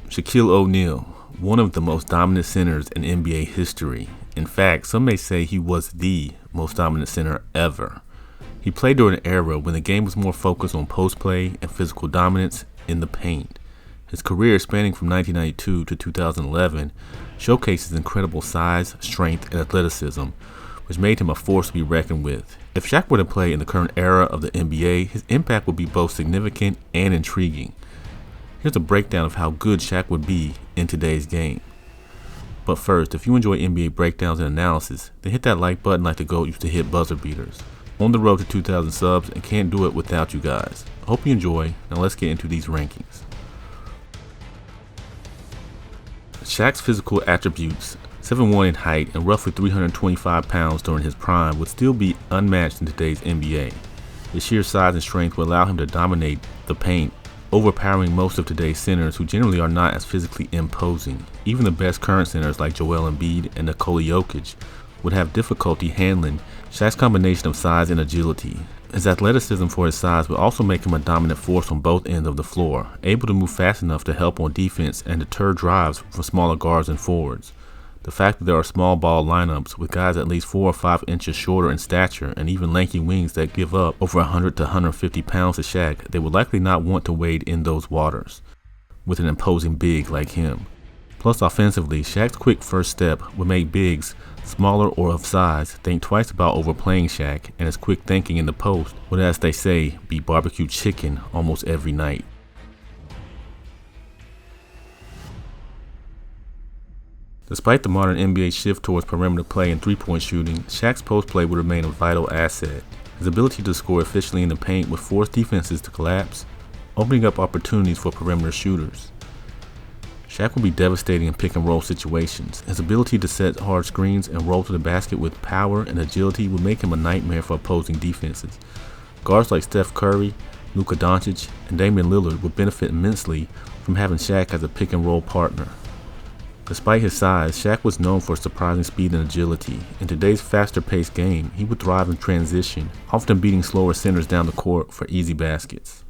Shaquille O'Neal, one of the most dominant centers in NBA history. In fact, some may say he was the most dominant center ever. He played during an era when the game was more focused on post play and physical dominance in the paint. His career, spanning from 1992 to 2011, showcased his incredible size, strength, and athleticism, which made him a force to be reckoned with. If Shaq were to play in the current era of the NBA, his impact would be both significant and intriguing. Here's a breakdown of how good Shaq would be in today's game. But first, if you enjoy NBA breakdowns and analysis, then hit that like button like the GOAT used to hit buzzer beaters. On the road to 2,000 subs and can't do it without you guys. Hope you enjoy. Now let's get into these rankings. Shaq's physical attributes, 7'1" in height and roughly 325 pounds during his prime, would still be unmatched in today's NBA. His sheer size and strength would allow him to dominate the paint, overpowering most of today's centers who generally are not as physically imposing. Even the best current centers like Joel Embiid and Nikola Jokic would have difficulty handling Shaq's combination of size and agility. His athleticism for his size would also make him a dominant force on both ends of the floor, able to move fast enough to help on defense and deter drives from smaller guards and forwards. The fact that there are small ball lineups with guys at least 4 or 5 inches shorter in stature and even lanky wings that give up over 100 to 150 pounds to Shaq, they would likely not want to wade in those waters with an imposing big like him. Plus, offensively, Shaq's quick first step would make bigs, smaller or of size, think twice about overplaying Shaq, and his quick thinking in the post would, as they say, be barbecue chicken almost every night. Despite the modern NBA shift towards perimeter play and three-point shooting, Shaq's post play would remain a vital asset. His ability to score efficiently in the paint would force defenses to collapse, opening up opportunities for perimeter shooters. Shaq would be devastating in pick-and-roll situations. His ability to set hard screens and roll to the basket with power and agility would make him a nightmare for opposing defenses. Guards like Steph Curry, Luka Doncic, and Damian Lillard would benefit immensely from having Shaq as a pick-and-roll partner. Despite his size, Shaq was known for surprising speed and agility. In today's faster-paced game, he would thrive in transition, often beating slower centers down the court for easy baskets.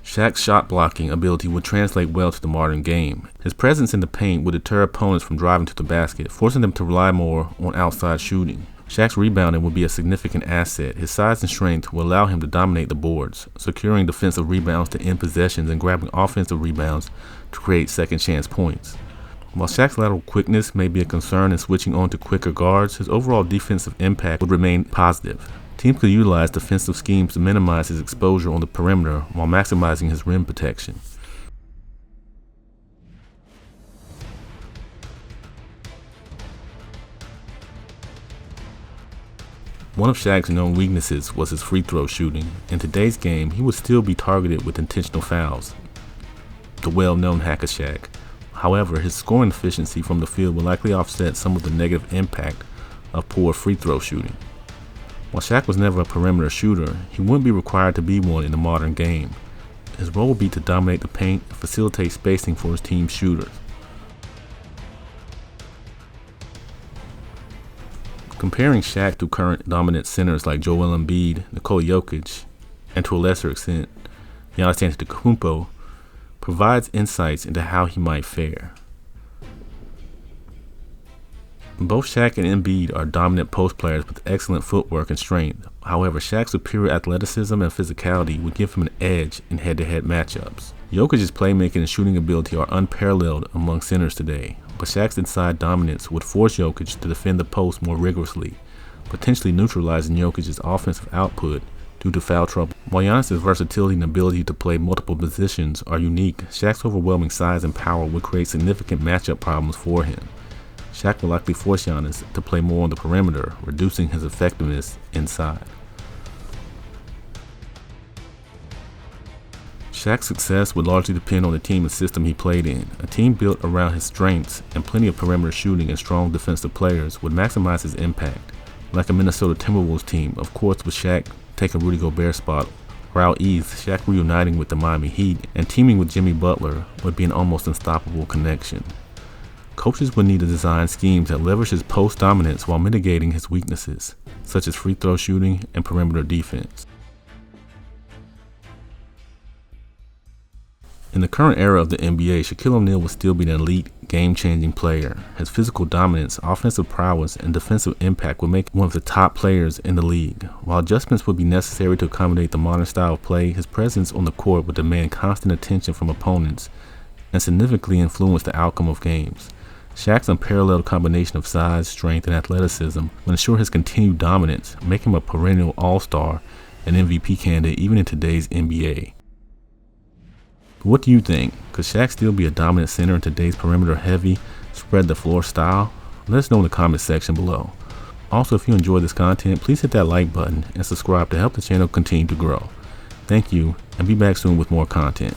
Shaq's shot blocking ability would translate well to the modern game. His presence in the paint would deter opponents from driving to the basket, forcing them to rely more on outside shooting. Shaq's rebounding would be a significant asset. His size and strength will allow him to dominate the boards, securing defensive rebounds to end possessions and grabbing offensive rebounds to create second chance points. While Shaq's lateral quickness may be a concern in switching on to quicker guards, his overall defensive impact would remain positive. Teams could utilize defensive schemes to minimize his exposure on the perimeter while maximizing his rim protection. One of Shaq's known weaknesses was his free throw shooting. In today's game, he would still be targeted with intentional fouls, the well-known hack of Shaq. However, his scoring efficiency from the field would likely offset some of the negative impact of poor free throw shooting. While Shaq was never a perimeter shooter, he wouldn't be required to be one in the modern game. His role would be to dominate the paint and facilitate spacing for his team's shooters. Comparing Shaq to current dominant centers like Joel Embiid, Nikola Jokic, and to a lesser extent, Giannis Antetokounmpo, provides insights into how he might fare. Both Shaq and Embiid are dominant post players with excellent footwork and strength. However, Shaq's superior athleticism and physicality would give him an edge in head-to-head matchups. Jokic's playmaking and shooting ability are unparalleled among centers today, but Shaq's inside dominance would force Jokic to defend the post more rigorously, potentially neutralizing Jokic's offensive output due to foul trouble. While Giannis' versatility and ability to play multiple positions are unique, Shaq's overwhelming size and power would create significant matchup problems for him. Shaq will likely force Giannis to play more on the perimeter, reducing his effectiveness inside. Shaq's success would largely depend on the team and system he played in. A team built around his strengths and plenty of perimeter shooting and strong defensive players would maximize his impact. Like a Minnesota Timberwolves team, of course, with Shaq taking Rudy Gobert's spot, or out east, Shaq reuniting with the Miami Heat and teaming with Jimmy Butler would be an almost unstoppable connection. Coaches would need to design schemes that leverage his post dominance while mitigating his weaknesses, such as free throw shooting and perimeter defense. In the current era of the NBA, Shaquille O'Neal will still be an elite, game-changing player. His physical dominance, offensive prowess, and defensive impact will make him one of the top players in the league. While adjustments would be necessary to accommodate the modern style of play, his presence on the court would demand constant attention from opponents and significantly influence the outcome of games. Shaq's unparalleled combination of size, strength, and athleticism will ensure his continued dominance, making him a perennial all-star and MVP candidate even in today's NBA. But what do you think? Could Shaq still be a dominant center in today's perimeter-heavy, spread-the-floor style? Let us know in the comment section below. Also, if you enjoyed this content, please hit that like button and subscribe to help the channel continue to grow. Thank you, and be back soon with more content.